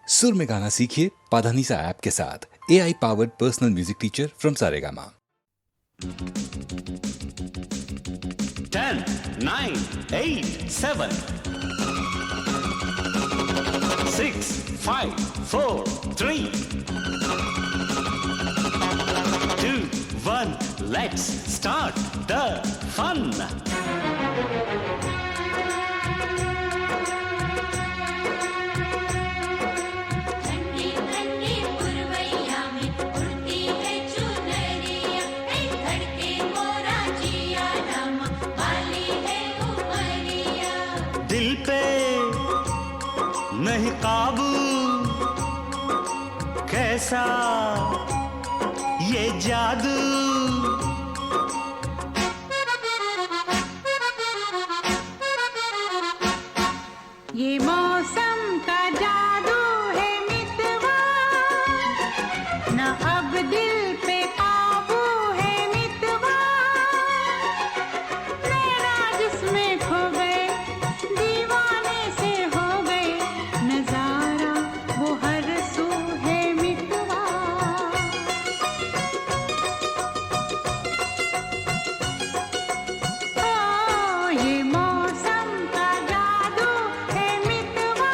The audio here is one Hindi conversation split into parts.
सुर में गाना सीखिए पाधानीसा ऐप के साथ। AI powered personal music teacher from Saregama. 10, 9, 8, 7, 6, 5, 4, 3, 2, 1, let's start the fun. दिल पे नहीं काबू, कैसा ये जादू। ये मौसम का जादू है मितवा, न अब दिल पे काबू है मितवा। नैना जिसमें खो गए, दीवाने से हो गए, नजारा वो हर सू है मितवा। ओ ये मौसम का जादू है मितवा।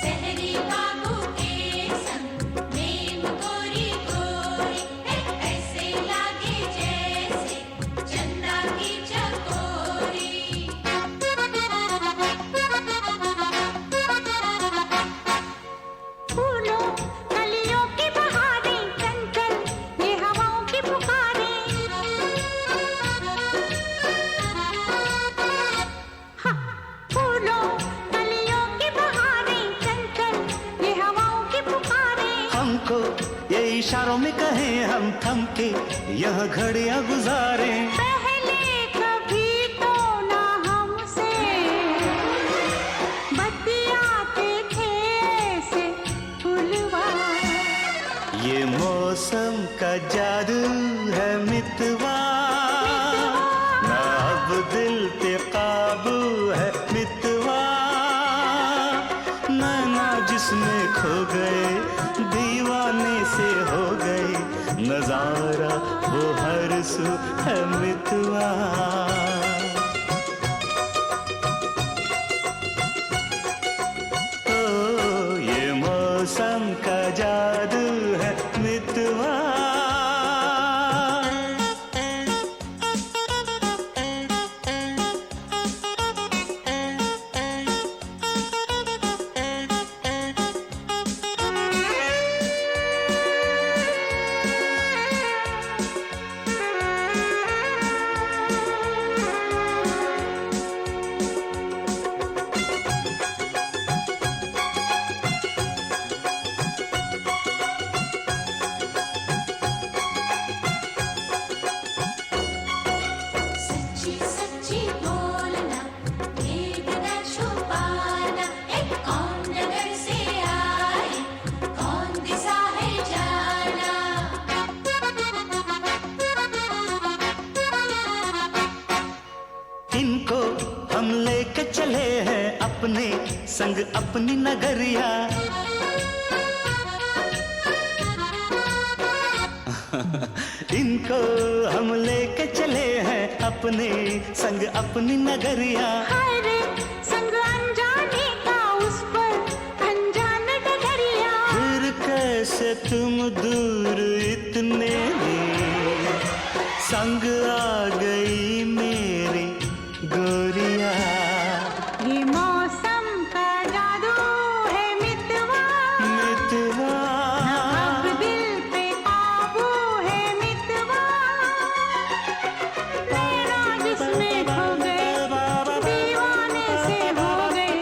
सहरी बाबू के संग प्रेम गोरी गोरी ऐसे लागे जैसे चंदा की चकोरी। फूलों कलियों की बहारें चंचल ये हवाओं की पुकारें। हाँ, फूलों कलियों की बहारें चंचल ये हवाओं की पुकारें। हमको ये इशारों में कहें हम थम के यह घड़ियां गुजारें। पहले कभी तो ना हमसे बतियाते थे ऐसे फूलवा। ये मौसम का जादू है मितवा, ना अब दिल पे काबू है मितवा। नैना जिसमें खो गए, दीवाने से हो गए, नजारा वो हर सू है मितवा। ओ ये मौसम का जादू है मितवा। सच्ची सच्ची बोलना, भेद न छुपाना, कौन नगर से आए, कौन दिशा है जाना। इनको हम लेके चले हैं अपने संग अपनी नगरिया। इनको हम लेके चले हैं अपने संग अपनी नगरिया। हाय रे संग अनजाने का उस पर अनजान डगरिया। फिर कैसे तुम दूर इतने संग आ गई मेरी गोरिया। ये मौसम का जादू है मितवा, मितवा अब दिल पे काबू है मितवा। नैना जिसमें खो गए, दीवाने से हो गए,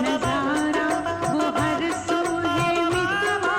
नजारा वो हर सू है मितवा।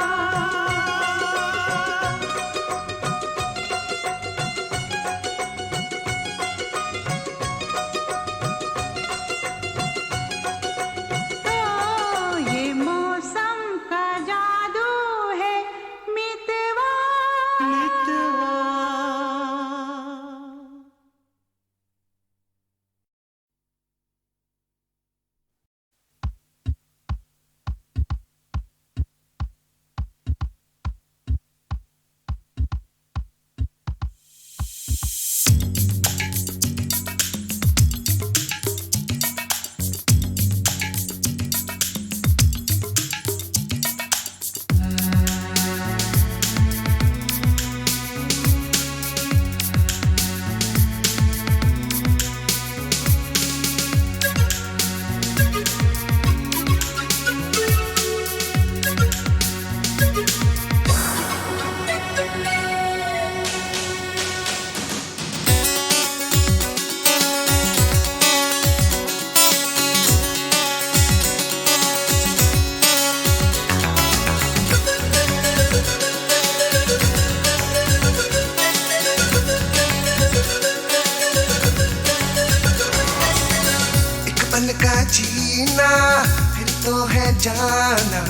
तो है जाना,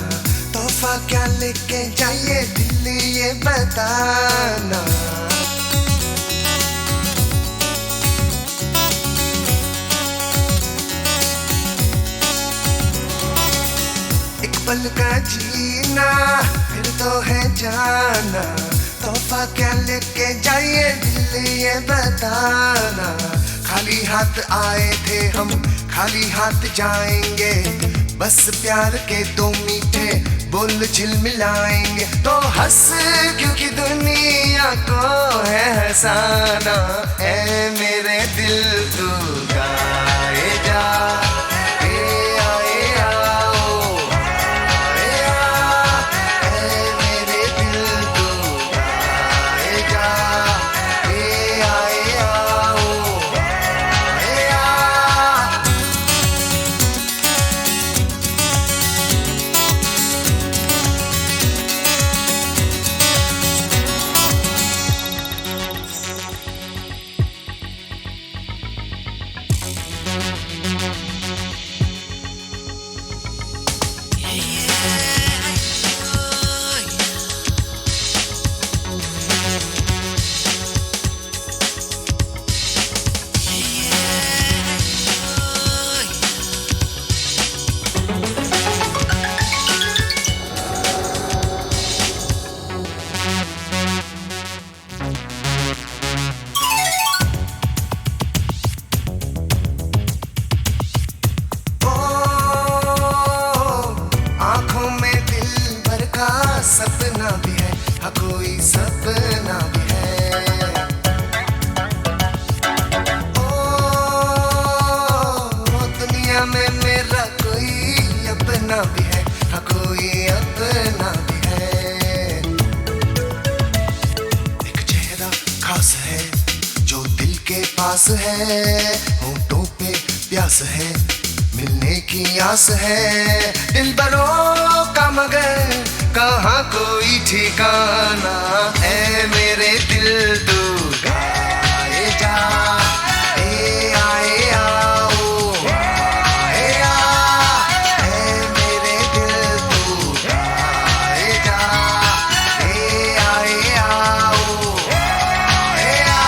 तोहफा क्या लेके जाइए दिल ये बताना। एक पल का जीना फिर तो है जाना, तोहफा क्या लेके जाइए दिल ये बताना। खाली हाथ आए थे हम, खाली हाथ जाएंगे, बस प्यार के दो मीठे बोल झिलमिलाएंगे। तो हंस क्योंकि दुनिया को है हंसाना, ऐ मेरे दिल तू गाए जा। ए आए आओ, ए आ, ऐ मेरे दिल तू गाए जा। ए आए आओ, ए आ। आँखों में दिल भर का सपना भी है, हाँ कोई सपना भी है। ओ दुनिया में मेरा कोई अपना भी है, हाँ कोई अपना भी है। एक चेहरा खास है जो दिल के पास है, होंठों पे प्यास है, मिलने की आस है। दिल बरों का मगर कहाँ कोई ठिकाना, ऐ मेरे दिल तू गाए जा। ए आए आओ, ए आ, ऐ मेरे दिल तू गाए जा। ए आए आओ, ए आ।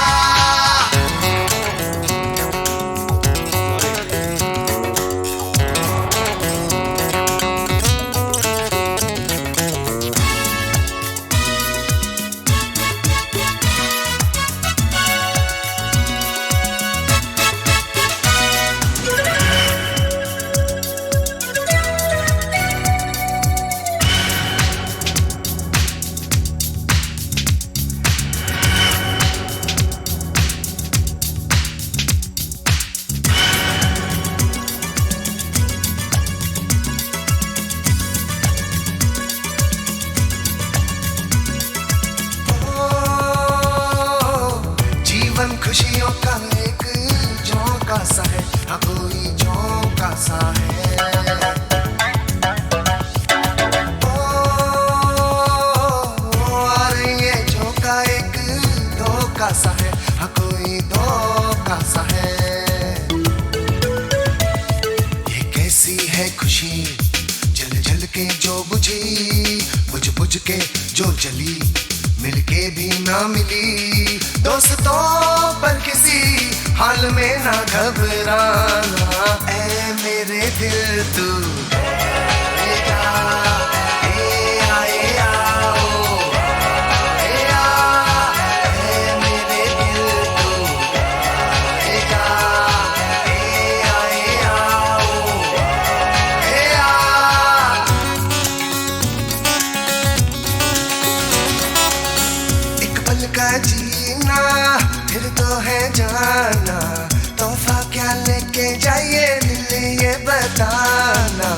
जीवन खुशियों का एक झोंका सा है, हाँ कोई झोंका सा है। और ये झोंका एक धोखा सा है, हाँ कोई धोखा सा है। ये कैसी है खुशी जल जल के जो बुझी, बुझ बुझ के जो जली, मिलके भी ना मिली। दोस्तों पर किसी हाल में ना घबराना, ऐ मेरे दिल तू गाए जा। ए आए आओ, ए आ, ऐ मेरे दिल तू गाए जा। ए आए आओ, ए आ। एक पल का जीना फिर तो है जाना, तोहफा क्या लेके जाइए दिल ये बताना।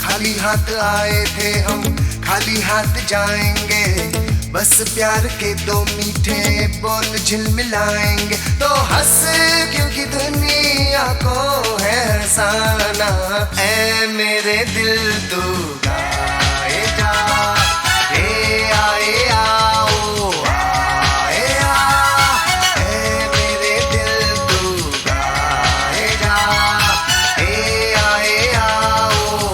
खाली हाथ आए थे हम, खाली हाथ जाएंगे, बस प्यार के दो मीठे बोल झिलमिलाएंगे। तो हंस क्योंकि दुनिया को है हंसाना, ऐ मेरे दिल तू गाए जा। ए आए आओ, ए आ, ऐ मेरे दिल तू गाए जा। ए आए आओ,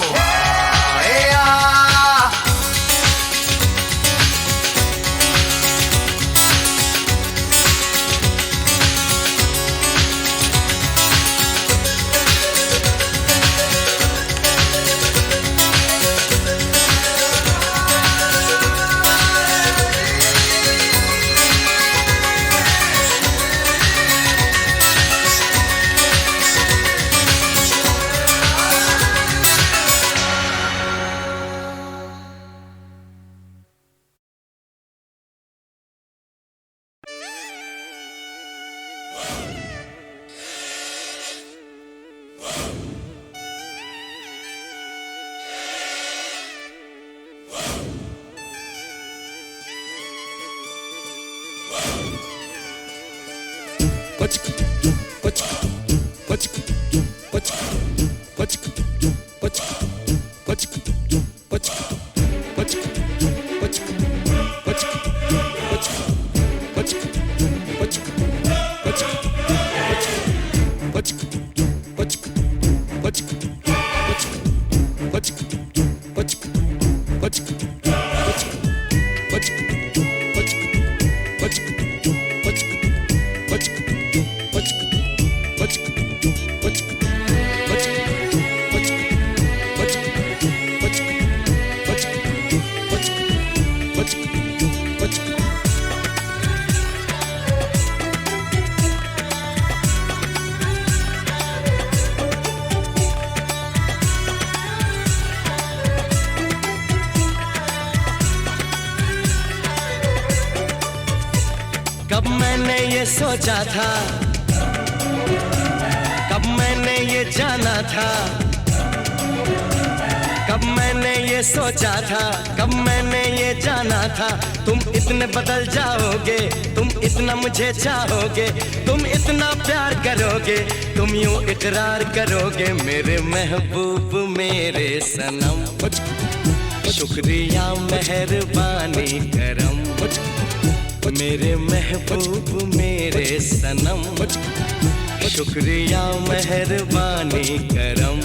कब मैंने ये सोचा था, कब मैंने ये जाना था, कब मैंने ये सोचा था, कब मैंने ये जाना था, तुम इतने बदल जाओगे, तुम इतना मुझे चाहोगे, तुम इतना प्यार करोगे, तुम यूं इकरार करोगे मेरे महबूब मेरे सनम। शुक्रिया मेहरबानी करम मेरे महबूब मेरे सनम। शुक्रिया मेहरबानी करम।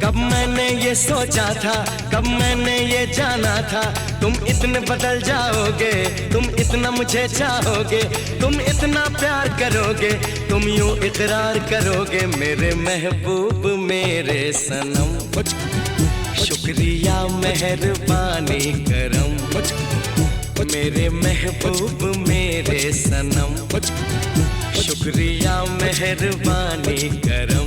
कब मैंने ये सोचा था, कब मैंने ये जाना था, तुम इतने बदल जाओगे, तुम इतना मुझे चाहोगे, तुम इतना प्यार करोगे, तुम यूं इकरार करोगे मेरे महबूब मेरे सनम। शुक्रिया मेहरबानी करम मेरे महबूब मेरे सनम। शुक्रिया मेहरबानी करम।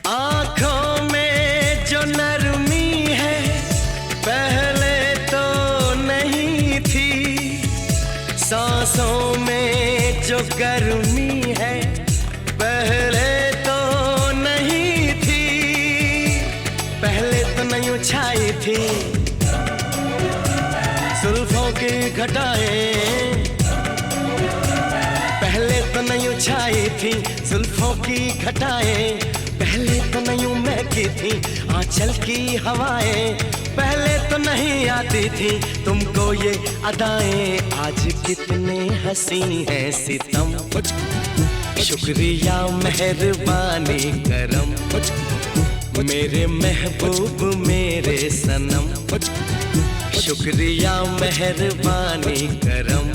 आँखों में जो नरमी है पहले तो नहीं थी, सांसों में जो गर्मी है पहले तो नहीं थी, पहले तो नहीं छाई थी जुल्फों की घटाएं, पहले तो नहीं छाई थी जुल्फों की घटाएं, पहले तो नहीं महकी थी आंचल की हवाएं, पहले तो नहीं आती थी तुमको ये अदाएं, आज कितने हंसी हैं सितम। शुक्रिया मेहरबानी करम मेरे महबूब मेरे सनम। शुक्रिया मेहरबानी करम।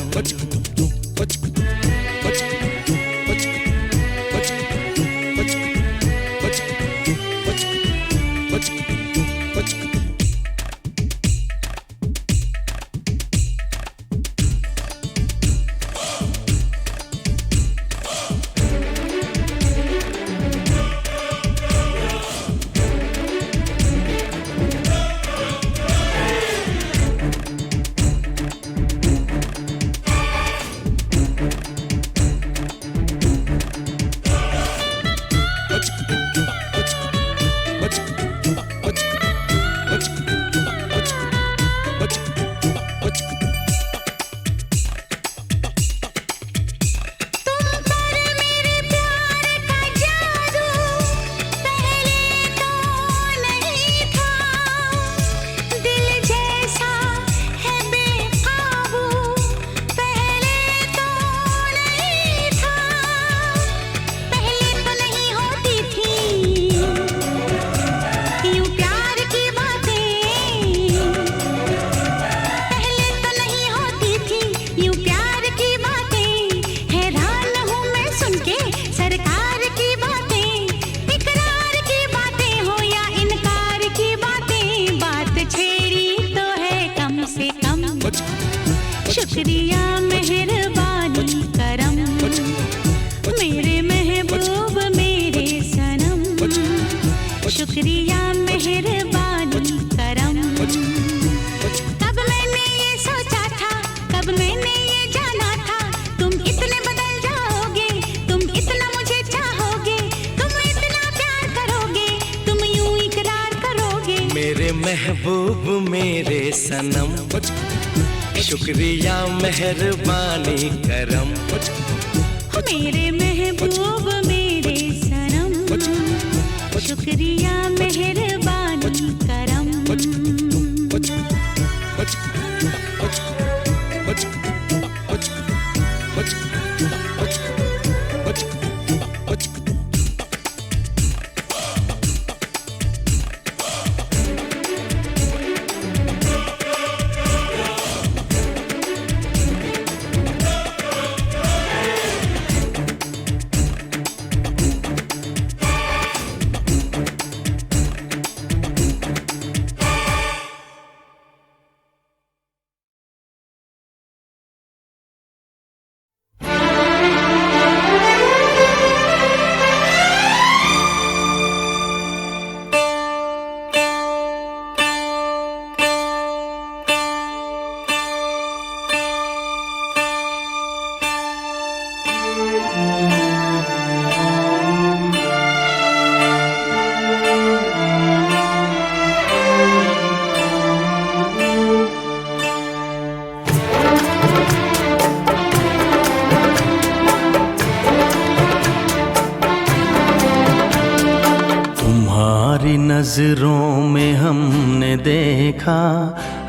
शुक्रिया मेहरबानी करम मेरे महबूब मेरे सनम, शुक्रिया मेहरबानी करम। कब मैंने ये सोचा था, कब मैंने ये जाना था, तुम इतने बदल जाओगे, तुम इतना मुझे चाहोगे, तुम इतना प्यार करोगे, तुम यूं इकरार करोगे। मेरे महबूब मेरे सनम, शुक्रिया मेहरबानी करम। मेरे महबूब मेरे सनम, शुक्रिया मेहरबानी करम। नजरों में हमने देखा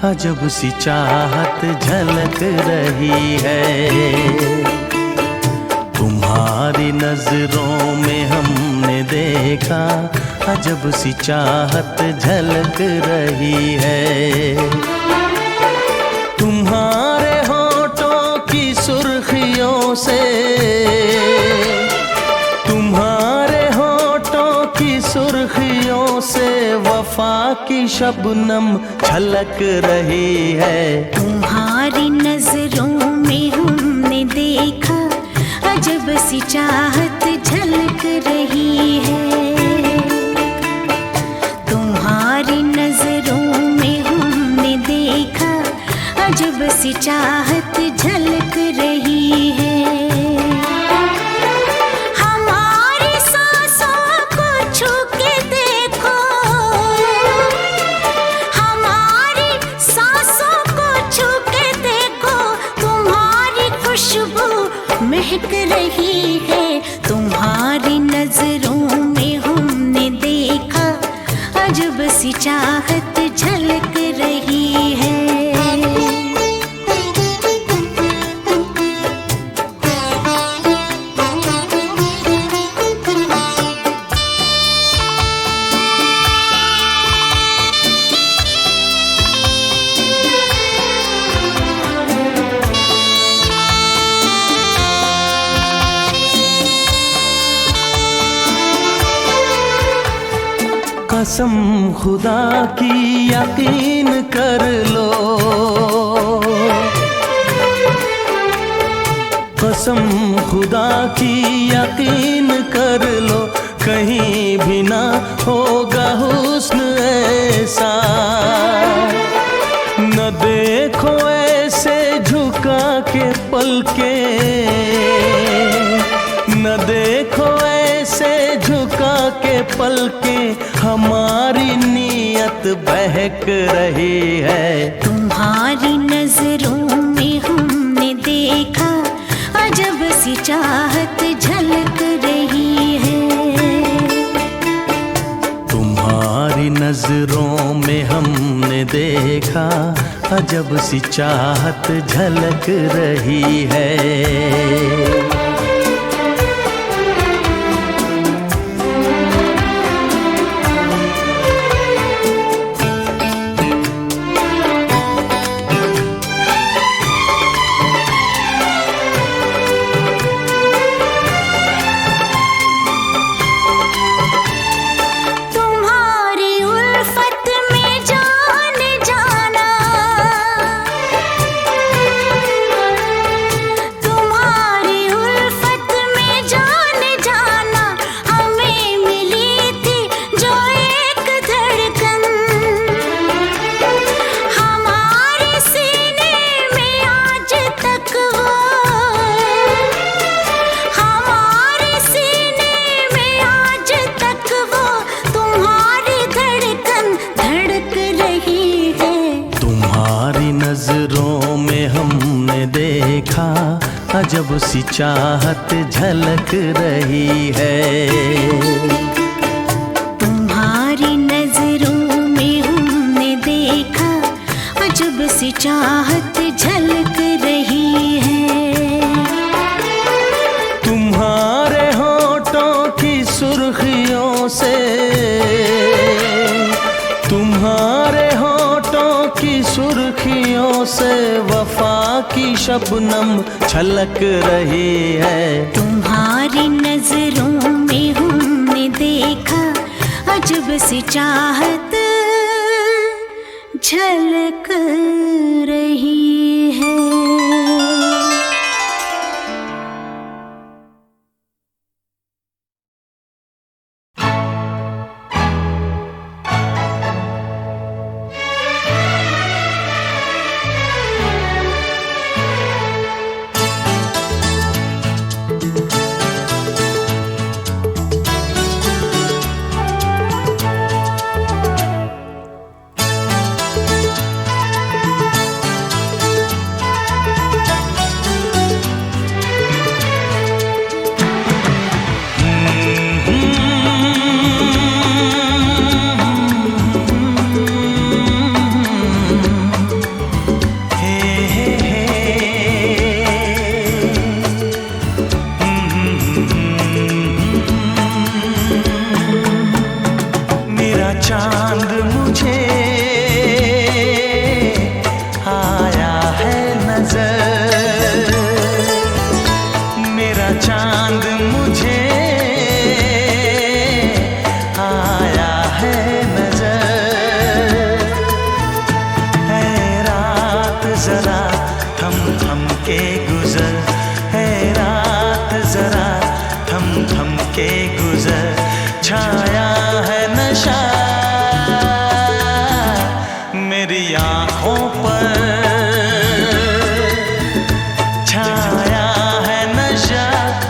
अजब सी चाहत झलक रही है। तुम्हारी नजरों में हमने देखा अजब सी चाहत झलक रही है। तुम्हारे होठों की सुर्खियों से, तुम्हारे होठों की सुर्खियों से वफा की शबनम छलक रही है। तुम्हारी नजरों में हमने देखा अजब सी चाहत झलक रही है। तुम्हारी नजरों में हमने देखा अजब सी चाहत झलक रही है। हमारी सांसों को छू के देखो, हमारी सांसों को छू के देखो, तुम्हारी खुशबू महक रही है। तुम्हारी नजरों में हमने देखा अजब सी चाहत झलक रही है। कसम खुदा की यकीन कर लो, कसम खुदा की यकीन कर लो, कहीं भी ना होगा हुस्न ऐसा। न देखो ऐसे झुका के पलके, न देखो ऐसे झुका के पलके, हमारी नीयत बहक रही है। तुम्हारी नजरों में हमने देखा अजब सी चाहत झलक रही है। तुम्हारी नजरों में हमने देखा अजब सी चाहत झलक रही है। अजब सी चाहत झलक रही है। तुम्हारी नजरों में हमने देखा अजब सी चाहत झलक रही है। तुम्हारे होठों की सुर्खियों से, तुम्हारे होठों की सुर्खियों से वफा की शबनम छलक रही है। तुम्हारी नजरों में हमने देखा अजब सी चाहत झलक रही है। चांद मुझे आया है नजर, मेरा चांद मुझे आया है नजर। है रात जरा थम थम के गुजर, है रात जरा थम थम के गुजर। छाया है नशा मेरी आँखों पर, छाया है नशा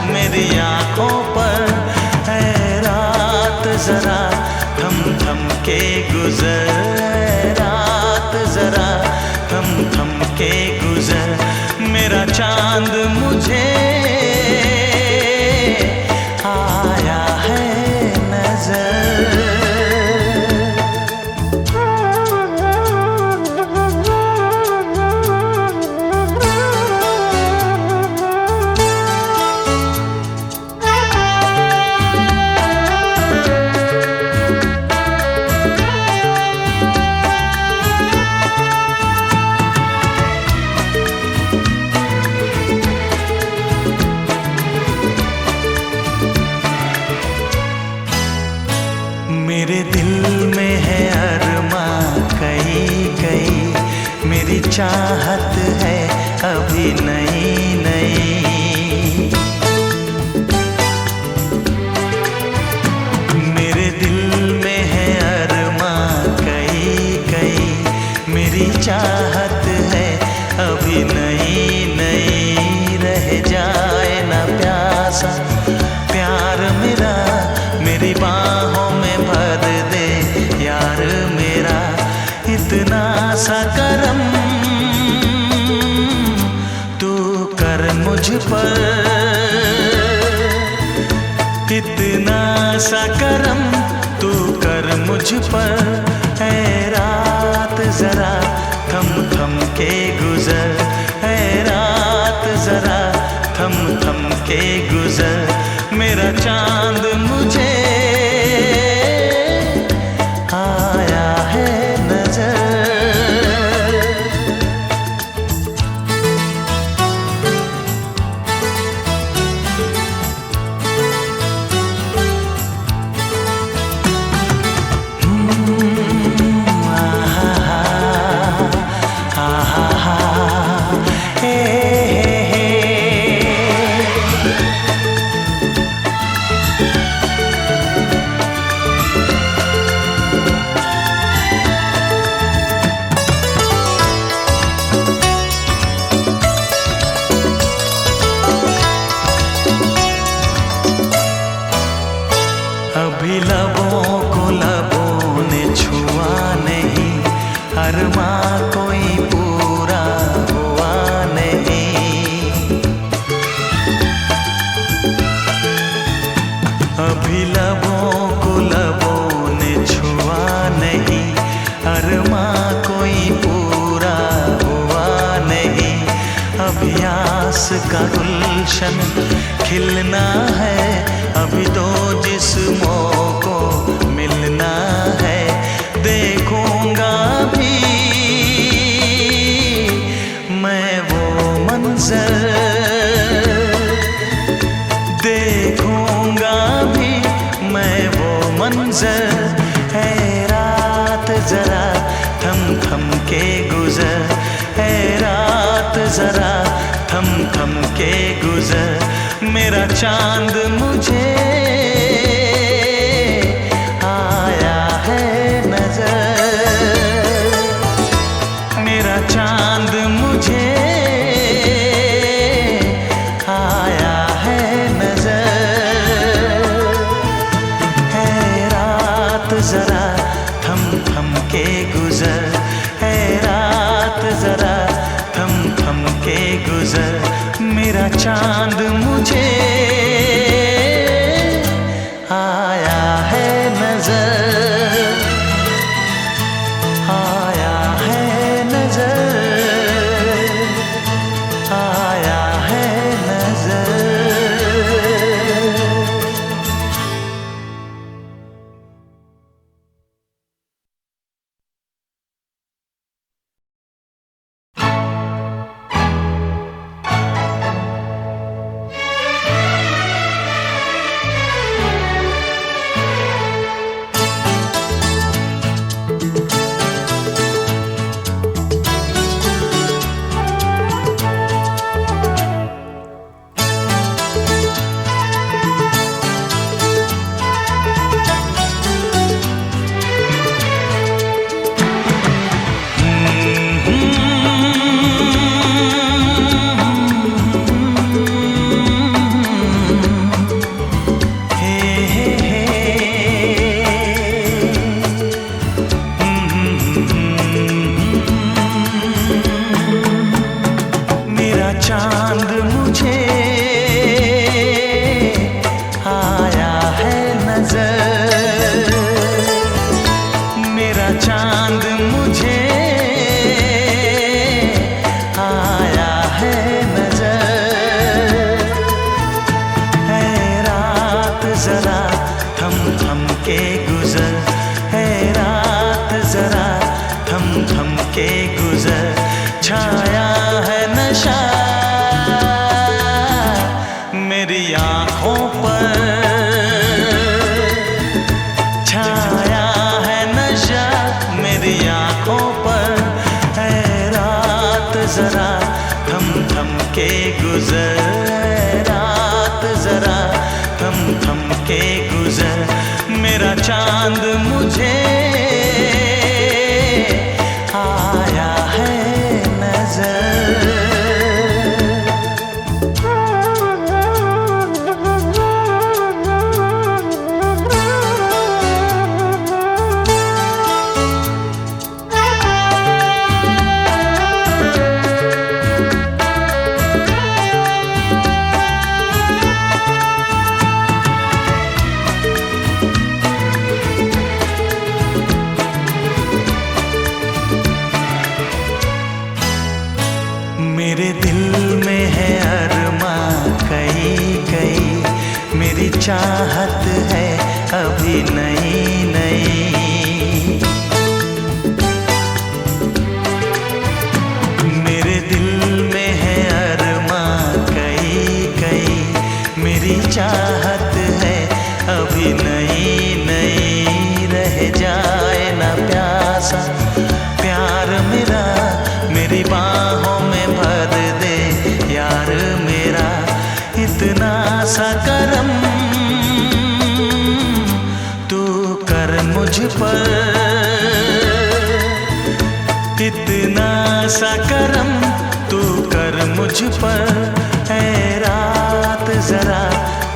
मेरी आँखों पर। है रात जरा थम थम के गुजर, है रात जरा थम थम के गुजर। मेरा चांद मुझे आया है नजर। मेरे दिल में है अरमां कई कई, मेरी चाहत है अभी नई नई। मेरे दिल में है अरमां कई कई, मेरी चाहत है अभी नई नई। रह जाए ना प्यासा प्यार मेरा, मेरी बाहों में भर दे यार मेरा। इतना सा करम तू कर मुझ पर, इतना सा करम तू कर मुझ पर। है रात जरा थम थम के गुजर, है रात जरा थम थम के गुजर। मेरा चांद मुझे आया है नजर। प्यास का गुलशन खिलना है, अभी तो जिस्मों को मिलना है। देखूंगा भी मैं वो मंजर, देखूंगा भी मैं वो मंजर। है रात जरा थम थम के गुजर, है रात जरा थम थम के गुजर। मेरा चांद मुझे आया है नजर, मेरा चांद मुझे आया है नजर। है रात जरा थम थम के गुजर, है रात जरा थम थम के गुजर। मेरा चांद मुझे आया है नजर, आया है नजर, आया है नजर। चांद मुझे आया है नजर, मेरा चांद मुझे आया है नजर। है रात जरा थम थम के गुजर, है रात जरा थम थम के गुजर। छाया है नशा मेरी आँखों पर, छाया है नशा मेरी आँखों पर। है रात जरा थम थम के गुजर, है रात जरा थम थम के गुजर। मेरा चांद मुझे आया है नजर। मेरे दिल में है अरमां कई कई, मेरी चाहत है अभी नई नई। मेरे दिल में है अरमां कई कई, मेरी चाहत है अभी नई नई। रह जाए ना प्यासा प्यार मेरा, मेरी बाहों में भर दे यार मेरा। इतना सा करम तू कर मुझ पर, इतना सा करम तू कर मुझ पर। है रात जरा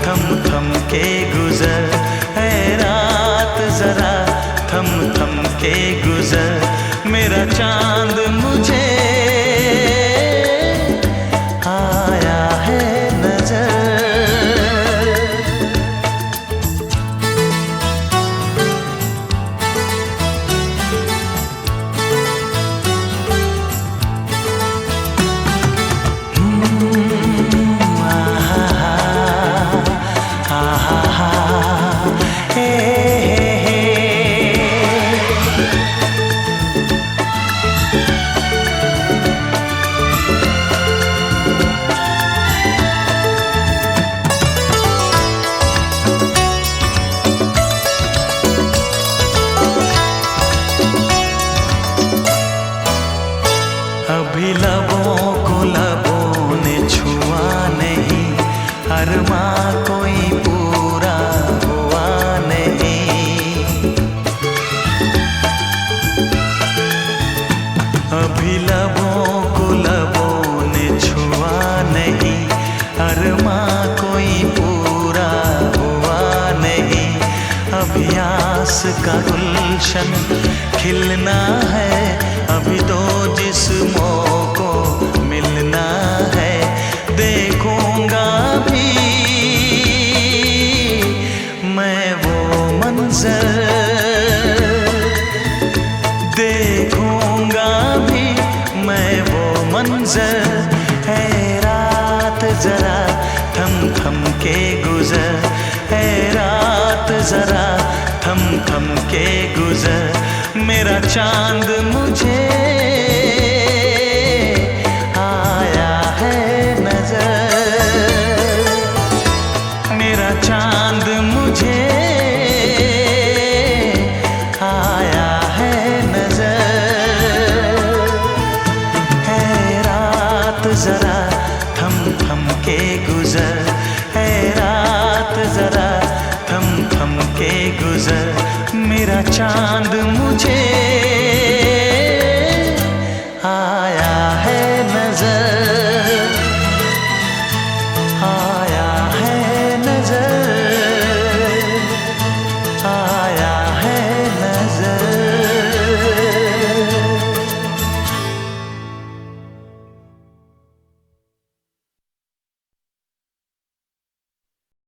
थम थम के गुजर, है रात जरा थम थम के गुजर। मेरा चांद मुझे आया है नजर। अरमा कोई पूरा हुआ नहीं। अभी लबों को लबों ने छुआ नहीं, अरमा कोई पूरा हुआ नहीं। अभी आस का गुलशन खिलना है, अभी तो जिस्मों को मिलना है। देखूंगा भी मैं वो मंजर, देखूंगा भी मैं वो मंजर। है रात जरा थम थम के गुजर, है रात जरा थम थम के गुजर। मेरा चांद मुझे आया है नजर, मेरा चांद मुझे आया है नजर। है रात जरा थम थम के गुजर, है रात जरा थम थम के गुजर। मेरा चांद मुझे